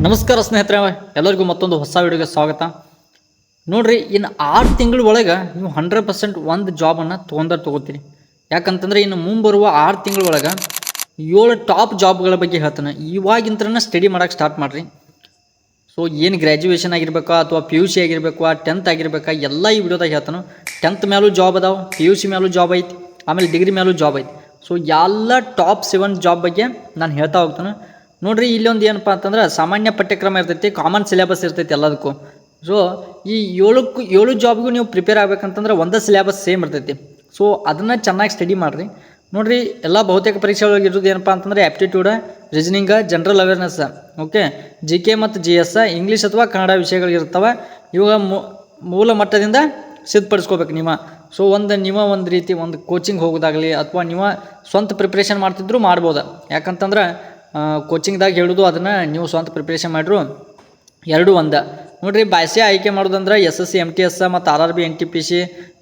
ನಮಸ್ಕಾರ ಸ್ನೇಹಿತರೆ, ಎಲ್ಲರಿಗೂ ಮತ್ತೊಂದು ಹೊಸ ವಿಡಿಯೋಗೆ ಸ್ವಾಗತ. ನೋಡ್ರಿ, ಇನ್ನು 6 ತಿಂಗಳ ಒಳಗೆ ನೀವು 100% ಒಂದು ಜಾಬನ್ನು ತೊಗೋತೀರಿ. ಯಾಕಂತಂದ್ರೆ ಇನ್ನು ಮುಂಬರುವ 6 ತಿಂಗಳ ಒಳಗೆ 7 ಟಾಪ್ ಜಾಬ್ಗಳ ಬಗ್ಗೆ ಹೇಳ್ತಾನೆ. ಇವಾಗಿಂತ್ರನ ಸ್ಟಡಿ ಮಾಡೋಕ್ಕೆ ಸ್ಟಾರ್ಟ್ ಮಾಡಿರಿ. ಸೊ ಏನು ಗ್ರ್ಯಾಜುಯೇಷನ್ ಆಗಿರ್ಬೇಕಾ ಅಥವಾ PUC ಆಗಿರಬೇಕು, 10th ಆಗಿರ್ಬೇಕಾ, ಎಲ್ಲ ಈ ವಿಡಿಯೋದಾಗ ಹೇಳ್ತಾನೆ. 10th ಮೇಲೂ ಜಾಬ್ ಅದಾವೆ, PUC ಮೇಲೂ ಜಾಬ್ ಐತಿ, ಆಮೇಲೆ ಡಿಗ್ರಿ ಮೇಲೂ ಜಾಬ್ ಐತಿ. ಸೊ ಎಲ್ಲ ಟಾಪ್ 7 ಜಾಬ್ ಬಗ್ಗೆ ನಾನು ಹೇಳ್ತಾ ಹೋಗ್ತಾನೆ. ನೋಡ್ರಿ, ಇಲ್ಲೊಂದು ಏನಪ್ಪ ಅಂತಂದ್ರೆ ಸಾಮಾನ್ಯ ಪಠ್ಯಕ್ರಮ ಇರ್ತೈತಿ, ಕಾಮನ್ ಸಿಲೆಬಸ್ ಇರ್ತೈತಿ ಎಲ್ಲದಕ್ಕೂ. ಸೊ ಈ 7 ಜಾಬ್ಗೂ ನೀವು ಪ್ರಿಪೇರ್ ಆಗ್ಬೇಕಂತಂದ್ರೆ ಒಂದೇ ಸಿಲೆಬಸ್ ಸೇಮ್ ಇರ್ತೈತಿ. ಸೊ ಅದನ್ನು ಚೆನ್ನಾಗಿ ಸ್ಟಡಿ ಮಾಡಿರಿ. ನೋಡ್ರಿ, ಎಲ್ಲ ಬಹುತೇಕ ಪರೀಕ್ಷೆಗಳಿಗೆ ಇರೋದು ಏನಪ್ಪ ಅಂತಂದರೆ ಆ್ಯಪ್ಟಿಟ್ಯೂಡ, ರೀಸನಿಂಗ, ಜನರಲ್ ಅವೇರ್ನೆಸ್, ಓಕೆ, GK ಮತ್ತು GS, ಇಂಗ್ಲೀಷ್ ಅಥವಾ ಕನ್ನಡ ವಿಷಯಗಳಿರ್ತವೆ. ಇವಾಗ ಮೂಲ ಮಟ್ಟದಿಂದ ಸಿದ್ಧಪಡಿಸ್ಕೋಬೇಕು ನೀವು. ಸೊ ನೀವು ಒಂದು ರೀತಿ ಒಂದು ಕೋಚಿಂಗ್ ಹೋಗೋದಾಗಲಿ ಅಥವಾ ನೀವು ಸ್ವಂತ ಪ್ರಿಪ್ರೇಷನ್ ಮಾಡ್ತಿದ್ರು ಮಾಡ್ಬೋದು. ಯಾಕಂತಂದ್ರೆ ಕೋಚಿಂಗ್ದಾಗ ಹೇಳೋದು ಅದನ್ನು ನೀವು ಸ್ವಂತ ಪ್ರಿಪ್ರೇಷನ್ ಮಾಡಿರು ಎರಡೂ ಒಂದು. ನೋಡಿರಿ, ಭಾಷೆ ಆಯ್ಕೆ ಮಾಡೋದಂದ್ರೆ SSC MTS ಮತ್ತು RRB NTPC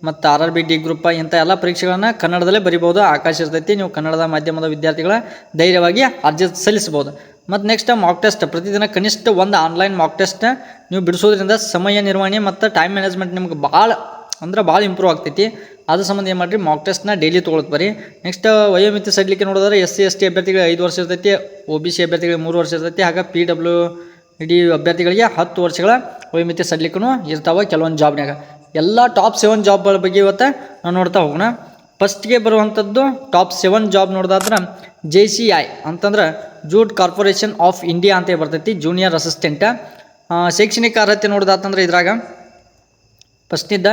ಮತ್ತು RRB D ಗ್ರೂಪ್ ಇಂಥ ಎಲ್ಲ ಪರೀಕ್ಷೆಗಳನ್ನು ಕನ್ನಡದಲ್ಲೇ ಬರಿಬೋದು. ಅವಕಾಶ ಇರ್ತೈತಿ. ನೀವು ಕನ್ನಡದ ಮಾಧ್ಯಮದ ವಿದ್ಯಾರ್ಥಿಗಳ ಧೈರ್ಯವಾಗಿ ಅರ್ಜಿ ಸಲ್ಲಿಸ್ಬೋದು. ಮತ್ತು ನೆಕ್ಸ್ಟ್ ಮಾಕ್ ಟೆಸ್ಟ್, ಪ್ರತಿದಿನ ಕನಿಷ್ಠ ಒಂದು ಆನ್ಲೈನ್ ಮಾಕ್ ಟೆಸ್ಟ್ ನೀವು ಬಿಡಿಸೋದ್ರಿಂದ ಸಮಯ ನಿರ್ವಹಣೆ ಮತ್ತು ಟೈಮ್ ಮ್ಯಾನೇಜ್ಮೆಂಟ್ ನಿಮ್ಗೆ ಭಾಳ ಇಂಪ್ರೂವ್ ಆಗ್ತೈತಿ. ಅದ್ರ ಸಂಬಂಧ ಏನು ಮಾಡಿರಿ, ಮಾಕ್ ಟೆಸ್ಟ್ನ ಡೈಲಿ ತೊಗೊಳಕ್ಕೆ ಬರೀ. ನೆಕ್ಸ್ಟ್ ವಯೋಮಿತಿ ಸಡಿಲಿಕೆ ನೋಡಿದ್ರೆ SC ST ಅಭ್ಯರ್ಥಿಗಳಿಗೆ 5 ವರ್ಷ ಇರ್ತೈತಿ, OBC ಅಭ್ಯರ್ಥಿಗಳಿಗೆ 3 ವರ್ಷ ಇರ್ತೈತಿ. ಹಾಗೆ PWD ಅಭ್ಯರ್ಥಿಗಳಿಗೆ 10 ವರ್ಷಗಳ ವಯೋಮಿತಿ ಸಡಿಲಿಕೆನೂ ಇರ್ತಾವೆ ಕೆಲವೊಂದು ಜಾಬ್ನಾಗ. ಎಲ್ಲ ಟಾಪ್ 7 ಜಾಬ್ಗಳ ಬಗ್ಗೆ ಇವತ್ತು ನಾವು ನೋಡ್ತಾ ಹೋಗೋಣ. ಫಸ್ಟ್ಗೆ ಬರುವಂಥದ್ದು ಟಾಪ್ 7 ಜಾಬ್ ನೋಡೋದಾದ್ರೆ JCI ಅಂತಂದ್ರೆ ಜೂಟ್ ಕಾರ್ಪೊರೇಷನ್ ಆಫ್ ಇಂಡಿಯಾ ಅಂತ ಬರ್ತೈತಿ, ಜೂನಿಯರ್ ಅಸಿಸ್ಟೆಂಟ್. ಶೈಕ್ಷಣಿಕ ಅರ್ಹತೆ ನೋಡೋದಾತಂದ್ರೆ ಇದ್ರಾಗ ಫಸ್ಟಿದ್ದ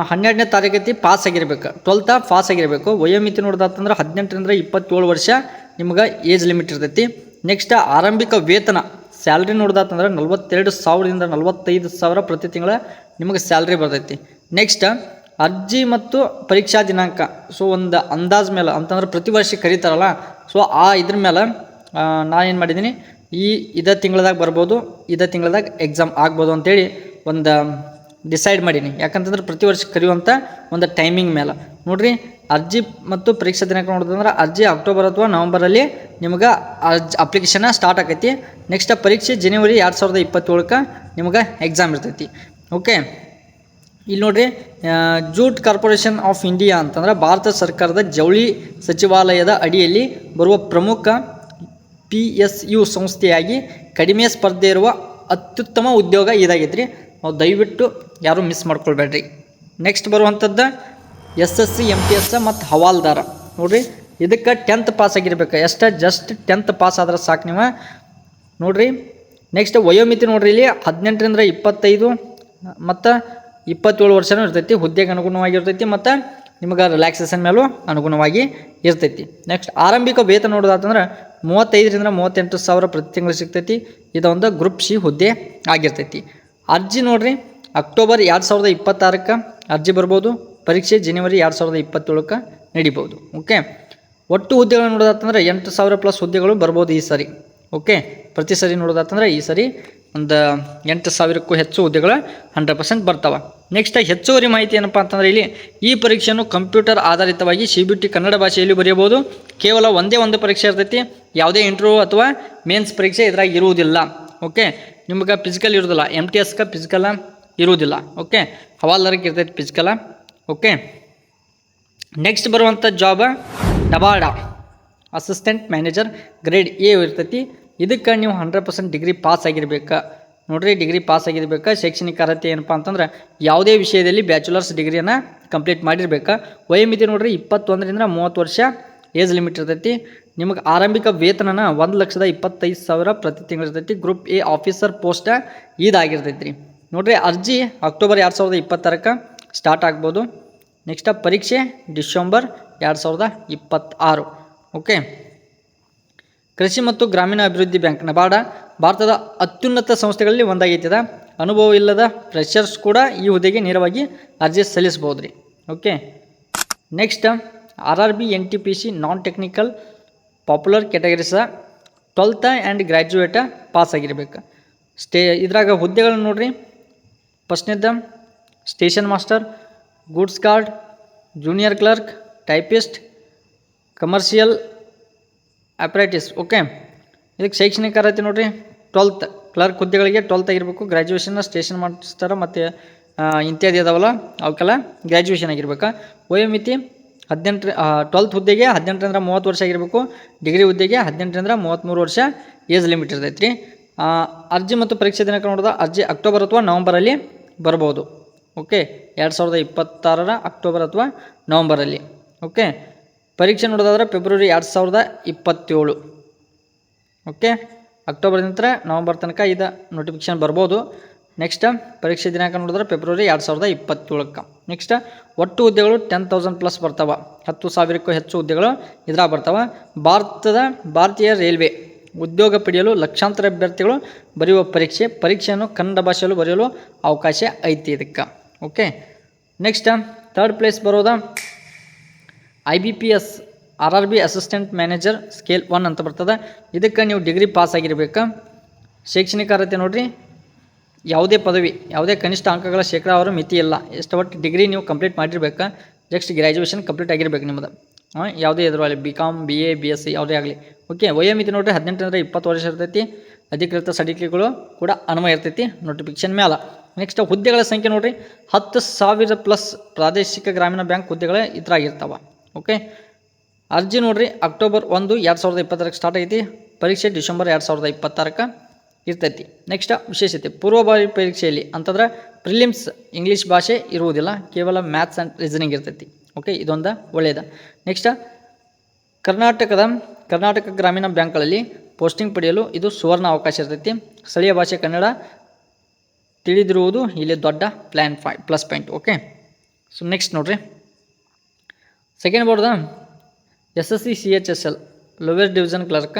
12ನೇ ತರಗತಿ ಪಾಸ್ ಆಗಿರಬೇಕು, 12th ಪಾಸ್ ಆಗಿರಬೇಕು. ವಯೋಮಿತಿ ನೋಡೋದಾತಂದ್ರೆ 18ರಿಂದ 27 ವರ್ಷ ನಿಮ್ಗೆ ಏಜ್ ಲಿಮಿಟ್ ಇರ್ತೈತಿ. ನೆಕ್ಸ್ಟ್ ಆರಂಭಿಕ ವೇತನ ಸ್ಯಾಲ್ರಿ ನೋಡೋದಾತಂದ್ರೆ 42,000ದಿಂದ 45,000 ಪ್ರತಿ ತಿಂಗಳ ನಿಮಗೆ ಸ್ಯಾಲ್ರಿ ಬರ್ತೈತಿ. ನೆಕ್ಸ್ಟ್ ಅರ್ಜಿ ಮತ್ತು ಪರೀಕ್ಷಾ ದಿನಾಂಕ. ಸೊ ಒಂದು ಅಂದಾಜು ಮೇಲೆ ಅಂತಂದ್ರೆ ಪ್ರತಿ ವರ್ಷ ಕರೀತಾರಲ್ಲ, ಸೊ ಇದ್ರ ಮೇಲೆ ನಾನೇನು ಮಾಡಿದ್ದೀನಿ, ಇದೇ ತಿಂಗಳದಾಗ ಬರ್ಬೋದು, ಇದೇ ತಿಂಗಳದಾಗ ಎಕ್ಸಾಮ್ ಆಗ್ಬೋದು ಅಂತೇಳಿ ಒಂದು ಡಿಸೈಡ್ ಮಾಡೀನಿ. ಯಾಕಂತಂದ್ರೆ ಪ್ರತಿ ವರ್ಷ ಕರೆಯುವಂಥ ಒಂದು ಟೈಮಿಂಗ್ ಮೇಲೆ. ನೋಡಿರಿ, ಅರ್ಜಿ ಮತ್ತು ಪರೀಕ್ಷಾ ದಿನಾಂಕ ನೋಡೋದಂದ್ರೆ ಅರ್ಜಿ ಅಕ್ಟೋಬರ್ ಅಥವಾ ನವಂಬರಲ್ಲಿ ನಿಮ್ಗೆ ಅಪ್ಲಿಕೇಶನ್ ಸ್ಟಾರ್ಟ್ ಆಕೈತಿ. ನೆಕ್ಸ್ಟ್ ಪರೀಕ್ಷೆ ಜನವರಿ 2027ಕ್ಕೆ ನಿಮ್ಗೆ ಎಕ್ಸಾಮ್ ಇರ್ತೈತಿ. ಓಕೆ, ಇಲ್ಲಿ ನೋಡಿರಿ, ಜೂಟ್ ಕಾರ್ಪೊರೇಷನ್ ಆಫ್ ಇಂಡಿಯಾ ಅಂತಂದ್ರೆ ಭಾರತ ಸರ್ಕಾರದ ಜವಳಿ ಸಚಿವಾಲಯದ ಅಡಿಯಲ್ಲಿ ಬರುವ ಪ್ರಮುಖ PSU ಸಂಸ್ಥೆಯಾಗಿ ಕಡಿಮೆ ಸ್ಪರ್ಧೆ ಇರುವ ಅತ್ಯುತ್ತಮ ಉದ್ಯೋಗ ಇದಾಗೈತ್ರಿ. ನಾವು ದಯವಿಟ್ಟು ಯಾರೂ ಮಿಸ್ ಮಾಡ್ಕೊಳ್ಬೇಡ್ರಿ. ನೆಕ್ಸ್ಟ್ ಬರುವಂಥದ್ದು SSC MTS ಮತ್ತು ಹವಾಲ್ದಾರ. ನೋಡಿರಿ, ಇದಕ್ಕೆ 10th ಪಾಸ್ ಆಗಿರ್ಬೇಕು. ಜಸ್ಟ್ 10th ಪಾಸ್ ಆದ್ರೆ ಸಾಕು ನೀವು. ನೋಡಿರಿ, ನೆಕ್ಸ್ಟ್ ವಯೋಮಿತಿ ನೋಡಿರಿ, ಇಲ್ಲಿ 18ರಿಂದ 25 ಮತ್ತು 27 ವರ್ಷನೂ ಇರ್ತೈತಿ. ಹುದ್ದೆಗೆ ಅನುಗುಣವಾಗಿರ್ತೈತಿ ಮತ್ತು ನಿಮಗೆ ರಿಲ್ಯಾಕ್ಸೇಷನ್ ಮೇಲೂ ಅನುಗುಣವಾಗಿ ಇರ್ತೈತಿ. ನೆಕ್ಸ್ಟ್ ಆರಂಭಿಕ ವೇತನ ನೋಡೋದಾತಂದ್ರೆ 35ರಿಂದ 38,000 ಪ್ರತಿ ತಿಂಗಳು ಸಿಗ್ತೈತಿ. ಇದೊಂದು ಗ್ರೂಪ್ C ಹುದ್ದೆ ಆಗಿರ್ತೈತಿ. ಅರ್ಜಿ ನೋಡಿರಿ, ಅಕ್ಟೋಬರ್ 2026ಕ್ಕೆ ಅರ್ಜಿ ಬರ್ಬೋದು. ಪರೀಕ್ಷೆ ಜನವರಿ 2027ಕ್ಕೆ ನಡಿಬೋದು. ಓಕೆ, ಒಟ್ಟು ಹುದ್ದೆಗಳು ನೋಡೋದಾತಂದ್ರೆ 8,000+ ಹುದ್ದೆಗಳು ಬರ್ಬೋದು ಈ ಸರಿ. ಓಕೆ, ಪ್ರತಿ ಸರಿ ನೋಡೋದಾತಂದ್ರೆ ಈ ಸರಿ ಒಂದು 8,000ಕ್ಕೂ ಹೆಚ್ಚು ಹುದ್ದೆಗಳು 100% ಬರ್ತಾವೆ. ನೆಕ್ಸ್ಟ್ ಹೆಚ್ಚುವರಿ ಮಾಹಿತಿ ಏನಪ್ಪ ಅಂತಂದರೆ, ಇಲ್ಲಿ ಈ ಪರೀಕ್ಷೆಯನ್ನು ಕಂಪ್ಯೂಟರ್ ಆಧಾರಿತವಾಗಿ CBT ಕನ್ನಡ ಭಾಷೆಯಲ್ಲಿ ಬರೆಯಬಹುದು. ಕೇವಲ ಒಂದೇ ಒಂದು ಪರೀಕ್ಷೆ ಇರ್ತೈತಿ. ಯಾವುದೇ ಇಂಟರ್ವ್ಯೂ ಅಥವಾ ಮೇನ್ಸ್ ಪರೀಕ್ಷೆ ಇದ್ರಾಗ ಇರುವುದಿಲ್ಲ. ಓಕೆ, ನಿಮ್ಗೆ ಫಿಸಿಕಲ್ ಇರೋದಿಲ್ಲ. MTSಗೆ ಫಿಸಿಕಲ್ ಇರುವುದಿಲ್ಲ. ಓಕೆ, ಹವಾಲ್ದಾರಕ್ಕೆ ಇರ್ತೈತಿ ಫಿಸಿಕಲ. ಓಕೆ, ನೆಕ್ಸ್ಟ್ ಬರುವಂಥ job NABARD assistant manager grade A ಇರ್ತೈತಿ. ಇದಕ್ಕೆ ನೀವು 100% ಡಿಗ್ರಿ ಪಾಸ್ ಆಗಿರ್ಬೇಕು. ನೋಡಿರಿ, ಡಿಗ್ರಿ ಪಾಸ್ ಆಗಿರ್ಬೇಕು. ಶೈಕ್ಷಣಿಕ ಅರ್ಹತೆ ಏನಪ್ಪ ಅಂತಂದ್ರೆ ಯಾವುದೇ ವಿಷಯದಲ್ಲಿ ಬ್ಯಾಚುಲರ್ಸ್ ಡಿಗ್ರಿಯನ್ನು ಕಂಪ್ಲೀಟ್ ಮಾಡಿರ್ಬೇಕು. ವಯೋಮಿತಿ ನೋಡಿರಿ, 21ರಿಂದ 30 ವರ್ಷ ಏಜ್ ಲಿಮಿಟ್ ಇರ್ತೈತಿ. ನಿಮಗೆ ಆರಂಭಿಕ ವೇತನನ 1,25,000 ಪ್ರತಿ ತಿಂಗಳು ಇರ್ತೈತಿ. ಗ್ರೂಪ್ A ಆಫೀಸರ್ ಪೋಸ್ಟ್ ಇದಾಗಿರ್ತೈತಿ ರೀ. ನೋಡಿರಿ, ಅರ್ಜಿ ಅಕ್ಟೋಬರ್ 2026ಕ್ಕೆ ಸ್ಟಾರ್ಟ್ ಆಗ್ಬೋದು. ನೆಕ್ಸ್ಟ್ ಪರೀಕ್ಷೆ ಡಿಸೆಂಬರ್ 2026. ಓಕೆ, ಕೃಷಿ ಮತ್ತು ಗ್ರಾಮೀಣ ಅಭಿವೃದ್ಧಿ ಬ್ಯಾಂಕ್ NABARD ಭಾರತದ ಅತ್ಯುನ್ನತ ಸಂಸ್ಥೆಗಳಲ್ಲಿ ಒಂದಾಗೈತಿದೆ. ಅನುಭವ ಇಲ್ಲದ ಫ್ರೆಷರ್ಸ್ ಕೂಡ ಈ ಹುದ್ದೆಗೆ ನೇರವಾಗಿ ಅರ್ಜಿ ಸಲ್ಲಿಸ್ಬೋದು ರೀ. Okay, next RRB NTPC non technical popular categories 12th and graduate pass ಆಗಿರ್ಬೇಕು. ಇದ್ರಾಗ ಹುದ್ದೆಗಳನ್ನ ನೋಡ್ರಿ, ಫಸ್ಟ್ನೇದ್ದು station master, goods guard, junior clerk, typist, commercial apprentice. Okay, ಇದಕ್ಕೆ ಶೈಕ್ಷಣಿಕ ಅರ್ಹತೆ ನೋಡಿರಿ, 12th ಕ್ಲರ್ಕ್ ಹುದ್ದೆಗಳಿಗೆ 12th ಆಗಿರಬೇಕು. ಗ್ರ್ಯಾಜುಯೇಷನ್, ಸ್ಟೇಷನ್ ಮಾಸ್ಟರ್ ಮತ್ತು ಇತ್ಯಾದಿ ಅದಾವಲ್ಲ ಅವಕ್ಕೆಲ್ಲ ಗ್ರ್ಯಾಜುಯೇಷನ್ ಆಗಿರ್ಬೇಕು. ವಯೋಮಿತಿ 12th ಹುದ್ದೆಗೆ 18ರಿಂದ 30 ವರ್ಷ ಆಗಿರಬೇಕು. ಡಿಗ್ರಿ ಹುದ್ದೆಗೆ 18ರಿಂದ 33 ವರ್ಷ ಏಜ್ ಲಿಮಿಟ್ ಇರ್ತೈತೆ ರೀ. ಅರ್ಜಿ ಮತ್ತು ಪರೀಕ್ಷೆ ದಿನಾಂಕ ನೋಡಿದ ಅರ್ಜಿ ಅಕ್ಟೋಬರ್ ಅಥವಾ ನವಂಬರಲ್ಲಿ ಬರ್ಬೋದು. ಓಕೆ, 2026 ಅಕ್ಟೋಬರ್ ಅಥವಾ ನವಂಬರಲ್ಲಿ. ಓಕೆ, ಪರೀಕ್ಷೆ ನೋಡೋದಾದ್ರೆ ಫೆಬ್ರವರಿ 2027. ಓಕೆ, ಅಕ್ಟೋಬರ್ ನಂತರ ನವಂಬರ್ ತನಕ ಇದು ನೋಟಿಫಿಕೇಶನ್ ಬರ್ಬೋದು. ನೆಕ್ಸ್ಟ್ ಪರೀಕ್ಷೆ ದಿನಾಂಕ ನೋಡಿದ್ರೆ ಫೆಬ್ರವರಿ 2027. ನೆಕ್ಸ್ಟ್ ಒಟ್ಟು ಹುದ್ದೆಗಳು 10,000+ ಬರ್ತಾವೆ. 10,000ಕ್ಕೂ ಹೆಚ್ಚು ಹುದ್ದೆಗಳು ಇದ್ರಾಗ ಬರ್ತಾವೆ. ಭಾರತೀಯ ರೈಲ್ವೆ ಉದ್ಯೋಗ ಪಡೆಯಲು ಲಕ್ಷಾಂತರ ಅಭ್ಯರ್ಥಿಗಳು ಬರೆಯುವ ಪರೀಕ್ಷೆಯನ್ನು ಕನ್ನಡ ಭಾಷೆಯಲ್ಲೂ ಬರೆಯಲು ಅವಕಾಶ ಐತಿ ಇದಕ್ಕೆ. ಓಕೆ, ನೆಕ್ಸ್ಟ್ 3rd ಪ್ಲೇಸ್ ಬರೋದ IBPS RRB assistant manager scale 1 ಅಂತ ಬರ್ತದೆ. ಇದಕ್ಕೆ ನೀವು ಡಿಗ್ರಿ ಪಾಸ್ ಆಗಿರಬೇಕು. ಶೈಕ್ಷಣಿಕ ಅರ್ಹತೆ ನೋಡಿರಿ, ಯಾವುದೇ ಪದವಿ, ಯಾವುದೇ ಕನಿಷ್ಠ ಅಂಕಗಳ ಶೇಕಡಾವಾರು ಮಿತಿ ಇಲ್ಲ. ಎಷ್ಟು ಒಟ್ಟು ಡಿಗ್ರಿ ನೀವು ಕಂಪ್ಲೀಟ್ ಮಾಡಿರ್ಬೇಕು. ನೆಕ್ಸ್ಟ್ ಗ್ರ್ಯಾಜುಯೇಷನ್ ಕಂಪ್ಲೀಟ್ ಆಗಿರ್ಬೇಕು ನಿಮ್ಮದು. ಯಾವುದೇ ಇದ್ರು ಅಲ್ಲಿ BCom, BA, BSc ಯಾವುದೇ ಆಗಲಿ. ಓಕೆ, ವಯೋಮಿತಿ ನೋಡಿರಿ 18ರಿಂದ 20 ವರ್ಷ ಇರ್ತೈತಿ. ಅಧಿಕೃತ ಸರ್ಟಿಫಿಕೇಟ್ಗಳು ಕೂಡ ಅನ್ವಯ ಇರ್ತೈತಿ ನೋಟಿಫಿಕೇಶನ್ ಮೇಲೆ. ನೆಕ್ಸ್ಟ್ ಹುದ್ದೆಗಳ ಸಂಖ್ಯೆ ನೋಡಿರಿ 10,000+ ಪ್ರಾದೇಶಿಕ ಗ್ರಾಮೀಣ ಬ್ಯಾಂಕ್ ಹುದ್ದೆಗಳು ಇದ್ರಾಗಿರ್ತಾವೆ. ಓಕೆ, ಅರ್ಜಿ ನೋಡಿರಿ ಅಕ್ಟೋಬರ್ 1, 2020 ಸ್ಟಾರ್ಟ್ ಐತಿ. ಪರೀಕ್ಷೆ ಡಿಸೆಂಬರ್ 2026 ಇರ್ತೈತಿ. ನೆಕ್ಸ್ಟ್ ವಿಶೇಷತೆ, ಪೂರ್ವಭಾವಿ ಪರೀಕ್ಷೆಯಲ್ಲಿ ಅಂತಂದ್ರೆ ಪ್ರಿಲಿಮ್ಸ್ ಇಂಗ್ಲೀಷ್ ಭಾಷೆ ಇರುವುದಿಲ್ಲ, ಕೇವಲ ಮ್ಯಾಥ್ಸ್ ಆ್ಯಂಡ್ ರೀಸನಿಂಗ್ ಇರ್ತೈತಿ. ಓಕೆ, ಇದೊಂದು ಒಳ್ಳೆಯದು. ನೆಕ್ಸ್ಟ್ ಕರ್ನಾಟಕ ಗ್ರಾಮೀಣ ಬ್ಯಾಂಕ್ಗಳಲ್ಲಿ ಪೋಸ್ಟಿಂಗ್ ಪಡೆಯಲು ಇದು ಸುವರ್ಣ ಅವಕಾಶ ಇರ್ತೈತಿ. ಸ್ಥಳೀಯ ಭಾಷೆ ಕನ್ನಡ ತಿಳಿದಿರುವುದು ಇಲ್ಲಿ ದೊಡ್ಡ plus point. Okay, so next ನೋಡ್ರಿ, ಸೆಕೆಂಡ್ ಬೋರ್ಡ್ದ SSC CHSL lower division clerk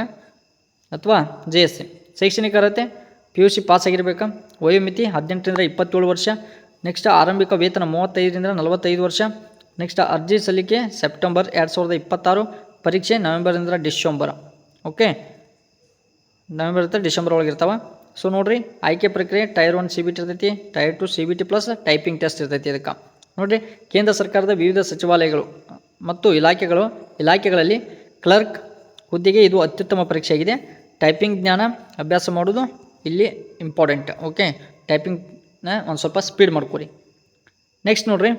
ಅಥವಾ JSC. ಶೈಕ್ಷಣಿಕ ಅರ್ಹತೆ PUC ಪಾಸ್ ಆಗಿರಬೇಕು. ವಯೋಮಿತಿ 18ರಿಂದ 27 ವರ್ಷ. ನೆಕ್ಸ್ಟ್ ಆರಂಭಿಕ ವೇತನ 35ರಿಂದ 45 ವರ್ಷ. ನೆಕ್ಸ್ಟ್ ಅರ್ಜಿ ಸಲ್ಲಿಕೆ ಸೆಪ್ಟೆಂಬರ್ 2026. ಪರೀಕ್ಷೆ ನವೆಂಬರಿಂದ ಡಿಸೆಂಬರ್. ಓಕೆ, ನವೆಂಬರಿಂದ ಡಿಸೆಂಬರ್ ಒಳಗಿರ್ತಾವೆ. ಸೊ ನೋಡಿರಿ, ಆಯ್ಕೆ ಪ್ರಕ್ರಿಯೆ ಟೈರ್ 1 CBT ಇರ್ತೈತಿ, tier 2 CBT plus typing test ಇರ್ತೈತಿ. ಇದಕ್ಕೆ ನೋಡಿರಿ, ಕೇಂದ್ರ ಸರ್ಕಾರದ ವಿವಿಧ ಸಚಿವಾಲಯಗಳು ಮತ್ತು ಇಲಾಖೆಗಳಲ್ಲಿ ಕ್ಲರ್ಕ್ ಹುದ್ದೆಗೆ ಇದು ಅತ್ಯುತ್ತಮ ಪರೀಕ್ಷೆ ಆಗಿದೆ. ಟೈಪಿಂಗ್ ಜ್ಞಾನ ಅಭ್ಯಾಸ ಮಾಡೋದು ಇಲ್ಲಿ ಇಂಪಾರ್ಟೆಂಟ್. ಓಕೆ, ಟೈಪಿಂಗ್ನ ಒಂದು ಸ್ವಲ್ಪ ಸ್ಪೀಡ್ ಮಾಡ್ಕೊರಿ. ನೆಕ್ಸ್ಟ್ ನೋಡಿರಿ,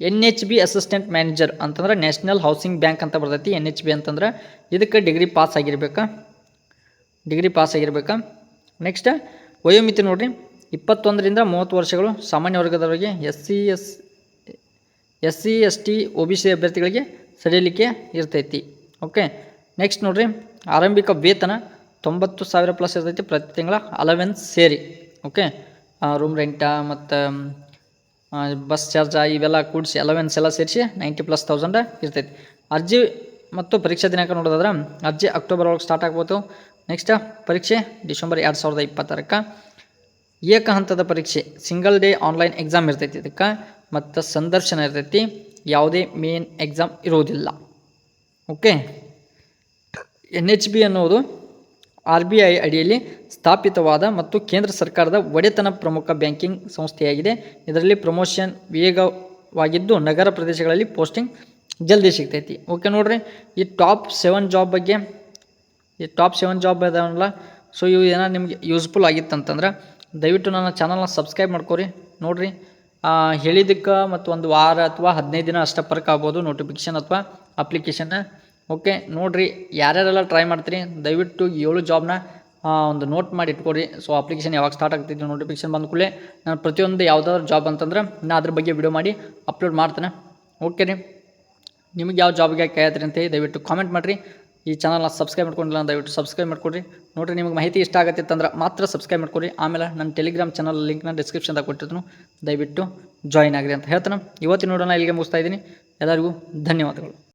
NHB ಅಸಿಸ್ಟೆಂಟ್ ಮ್ಯಾನೇಜರ್ ಅಂತಂದ್ರೆ ನ್ಯಾಷನಲ್ ಹೌಸಿಂಗ್ ಬ್ಯಾಂಕ್ ಅಂತ ಬರ್ತೈತಿ. NHB ಅಂತಂದ್ರೆ ಇದಕ್ಕೆ ಡಿಗ್ರಿ ಪಾಸ್ ಆಗಿರ್ಬೇಕಾ. ನೆಕ್ಸ್ಟ್ ವಯೋಮಿತಿ ನೋಡಿರಿ 21ರಿಂದ 30 ವರ್ಷಗಳು. ಸಾಮಾನ್ಯ ವರ್ಗದವರಿಗೆ SC ST OBC ಅಭ್ಯರ್ಥಿಗಳಿಗೆ ಸಡಿಲಿಕೆ ಇರ್ತೈತಿ. ಓಕೆ, ನೆಕ್ಸ್ಟ್ ನೋಡಿರಿ, ಆರಂಭಿಕ ವೇತನ 90,000+ ಇರ್ತೈತಿ. ಪ್ರತಿ ತಿಂಗಳ ಅಲವೆನ್ಸ್ ಸೇರಿ. ಓಕೆ, ರೂಮ್ ರೆಂಟ ಮತ್ತು ಬಸ್ ಚಾರ್ಜ ಇವೆಲ್ಲ ಕೂಡಿಸಿ ಅಲವೆನ್ಸ್ ಎಲ್ಲ ಸೇರಿಸಿ 90,000+ ಇರ್ತೈತಿ. ಅರ್ಜಿ ಮತ್ತು ಪರೀಕ್ಷಾ ದಿನಾಂಕ ನೋಡೋದಾದ್ರೆ ಅರ್ಜಿ ಅಕ್ಟೋಬರ್ ಒಳಗೆ ಸ್ಟಾರ್ಟ್ ಆಗ್ಬೋದು. ನೆಕ್ಸ್ಟ್ ಪರೀಕ್ಷೆ ಡಿಸೆಂಬರ್ 2026. ಏಕ ಹಂತದ ಪರೀಕ್ಷೆ, ಸಿಂಗಲ್ ಡೇ ಆನ್ಲೈನ್ ಎಕ್ಸಾಮ್ ಇರ್ತೈತಿ ಇದಕ್ಕೆ, ಮತ್ತು ಸಂದರ್ಶನ ಇರ್ತೈತಿ. ಯಾವುದೇ ಮೇನ್ ಎಕ್ಸಾಮ್ ಇರುವುದಿಲ್ಲ. ಓಕೆ, NHB ಅನ್ನೋದು RBI ಅಡಿಯಲ್ಲಿ ಸ್ಥಾಪಿತವಾದ ಮತ್ತು ಕೇಂದ್ರ ಸರ್ಕಾರದ ಒಡೆತನ ಪ್ರಮುಖ ಬ್ಯಾಂಕಿಂಗ್ ಸಂಸ್ಥೆಯಾಗಿದೆ. ಇದರಲ್ಲಿ ಪ್ರಮೋಷನ್ ವೇಗವಾಗಿದ್ದು ನಗರ ಪ್ರದೇಶಗಳಲ್ಲಿ ಪೋಸ್ಟಿಂಗ್ ಜಲ್ದಿ ಸಿಗ್ತೈತಿ. ಓಕೆ ನೋಡಿರಿ, ಈ ಟಾಪ್ 7 ಜಾಬ್ ಅದಾವಲ್ಲ, ಸೊ ಇವು ಏನಾರು ನಿಮಗೆ ಯೂಸ್ಫುಲ್ ಆಗಿತ್ತಂತಂದ್ರೆ ದಯವಿಟ್ಟು ನನ್ನ ಚಾನಲ್ನ ಸಬ್ಸ್ಕ್ರೈಬ್ ಮಾಡ್ಕೊರಿ. ನೋಡಿರಿ, ಹೇಳಿದ್ದಕ್ಕೆ ಮತ್ತು ಒಂದು ವಾರ ಅಥವಾ 15 ದಿನ ಅಷ್ಟೇ ಫರ್ಕ್ ಆಗ್ಬೋದು ನೋಟಿಫಿಕೇಷನ್ ಅಥವಾ ಅಪ್ಲಿಕೇಶನ್ನ. ಓಕೆ ನೋಡಿರಿ, ಯಾರ್ಯಾರೆಲ್ಲ ಟ್ರೈ ಮಾಡ್ತೀರಿ ದಯವಿಟ್ಟು 7 ಜಾಬ್ನ ಒಂದು ನೋಟ್ ಮಾಡಿ ಇಟ್ಕೊರಿ. ಸೊ ಅಪ್ಲಿಕೇಶನ್ ಯಾವಾಗ ಸ್ಟಾರ್ಟ್ ಆಗ್ತಿದ್ದು ನೋಟಿಫಿಕೇಶನ್ ಬಂದ ಕೂಡಲೇ ನಾನು ಪ್ರತಿಯೊಂದು ಯಾವುದಾದ್ರು ಜಾಬ್ ಅಂತಂದ್ರೆ ನಾನು ಅದ್ರ ಬಗ್ಗೆ ವಿಡಿಯೋ ಮಾಡಿ ಅಪ್ಲೋಡ್ ಮಾಡ್ತೇನೆ. ಓಕೆ ರೀ, ನಿಮಗೆ ಯಾವ ಜಾಬ್ಗೆ ಕಾಯತ್ರಿ ಅಂತ ದಯವಿಟ್ಟು ಕಾಮೆಂಟ್ ಮಾಡಿರಿ. ಈ ಚಾನಲ್ನ ಸಬ್ಸ್ಕ್ರೈಬ್ ಮಾಡ್ಕೊಂಡಿಲ್ಲ ದಯವಿಟ್ಟು ಸಬ್ಸ್ಕ್ರೈಬ್ ಮಾಡ್ಕೊಡ್ರಿ. ನೋಡಿರಿ, ನಿಮಗೆ ಮಾಹಿತಿ ಇಷ್ಟ ಆಗತ್ತಿತ್ತಂದ್ರೆ ಮಾತ್ರ ಸಬ್ಸ್ಕ್ರೈಬ್ ಮಾಡ್ಕೊರಿ. ಆಮೇಲೆ ನನ್ನ ಟೆಲಿಗ್ರಾಮ್ ಚಾನಲ್ ಲಿಂಕ್ನ ಡಿಸ್ಕ್ರಿಪ್ಷನ್ದಾಗ ಕೊಟ್ಟಿರ್ತೀನಿ, ದಯವಿಟ್ಟು ಜಾಯಿನ್ ಆಗಿರಿ ಅಂತ ಹೇಳ್ತಾನೆ. ಇವತ್ತಿನ ನೋಡೋಣ ಇಲ್ಲಿಗೆ ಮುಗಿಸ್ತಾ ಇದ್ದೀನಿ. ಎಲ್ಲರಿಗೂ ಧನ್ಯವಾದಗಳು.